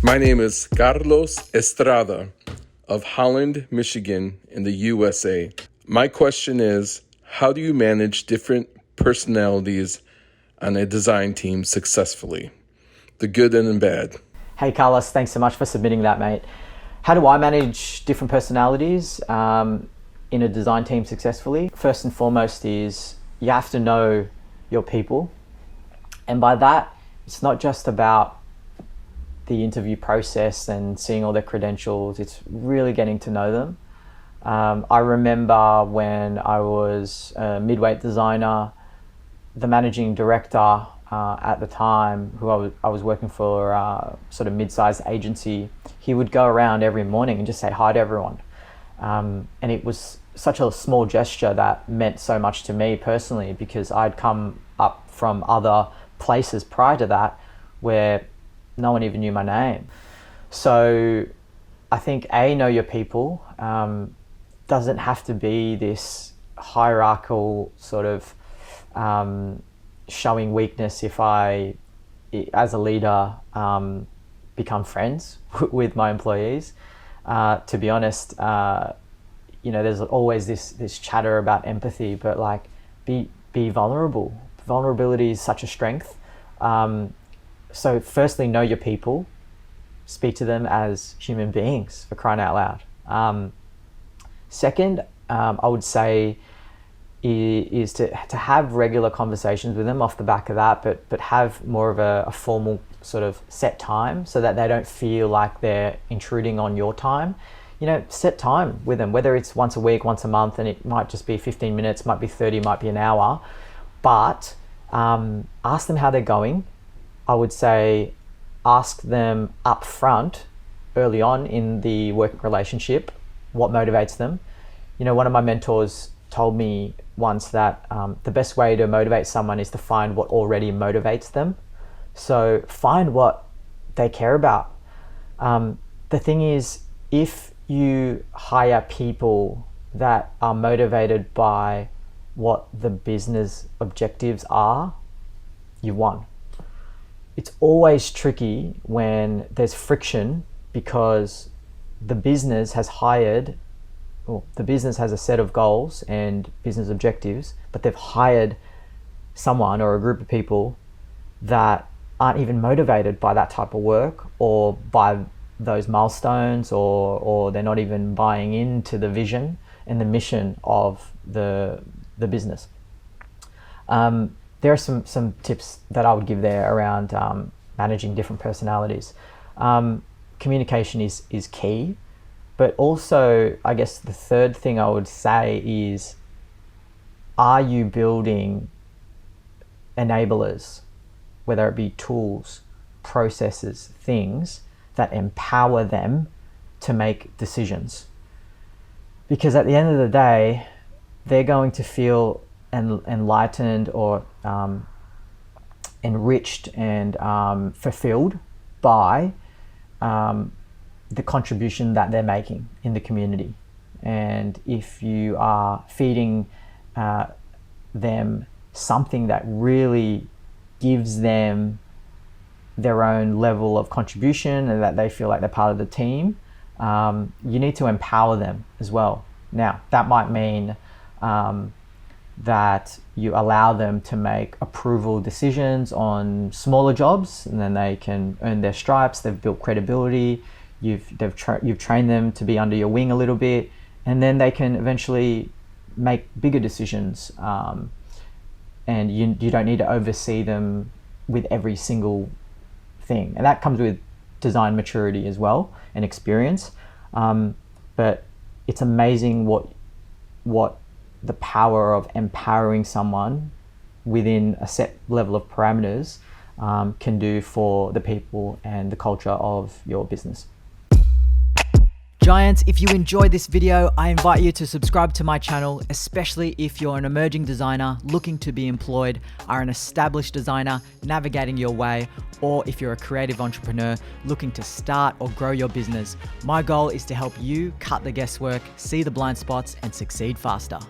My name is Carlos Estrada of Holland, Michigan in the USA. My question is, how do you manage different personalities on a design team successfully? The good and the bad. Hey Carlos, thanks so much for submitting that, mate. How do I manage different personalities in a design team successfully? First and foremost is you have to know your people. And by that, it's not just about the interview process and seeing all their credentials, it's really getting to know them. I remember when I was a midweight designer, the managing director at the time, who I was working for a sort of mid-sized agency, he would go around every morning and just say hi to everyone. And it was such a small gesture that meant so much to me personally, because I'd come up from other places prior to that where no one even knew my name. So I think know your people. Doesn't have to be this hierarchical sort of showing weakness if I, as a leader, become friends with my employees. To be honest, there's always this chatter about empathy, but like be vulnerable. Vulnerability is such a strength. So firstly, know your people, speak to them as human beings, for crying out loud. Second, I would say is to have regular conversations with them off the back of that, but have more of a formal sort of set time so that they don't feel like they're intruding on your time. Set time with them, whether it's once a week, once a month, and it might just be 15 minutes, might be 30, might be an hour, but ask them how they're going. I would say ask them up front, early on in the working relationship, what motivates them. One of my mentors told me once that the best way to motivate someone is to find what already motivates them. So find what they care about. The thing is, if you hire people that are motivated by what the business objectives are, you won. It's always tricky when there's friction because the business has the business has a set of goals and business objectives, but they've hired someone or a group of people that aren't even motivated by that type of work or by those milestones, or they're not even buying into the vision and the mission of the business. There are some tips that I would give there around managing different personalities. Communication is key, but also I guess the third thing I would say is, are you building enablers, whether it be tools, processes, things that empower them to make decisions? Because at the end of the day, they're going to feel enlightened or enriched and fulfilled by the contribution that they're making in the community. And if you are feeding them something that really gives them their own level of contribution and that they feel like they're part of the team, you need to empower them as well. Now, that might mean that you allow them to make approval decisions on smaller jobs, and then they can earn their stripes. They've built credibility. You've trained them to be under your wing a little bit, and then they can eventually make bigger decisions. And you don't need to oversee them with every single thing, and that comes with design maturity as well and experience. But it's amazing what the power of empowering someone within a set level of parameters can do for the people and the culture of your business. Giants, if you enjoyed this video, I invite you to subscribe to my channel, especially if you're an emerging designer looking to be employed, are an established designer navigating your way, or if you're a creative entrepreneur looking to start or grow your business. My goal is to help you cut the guesswork, see the blind spots, and succeed faster.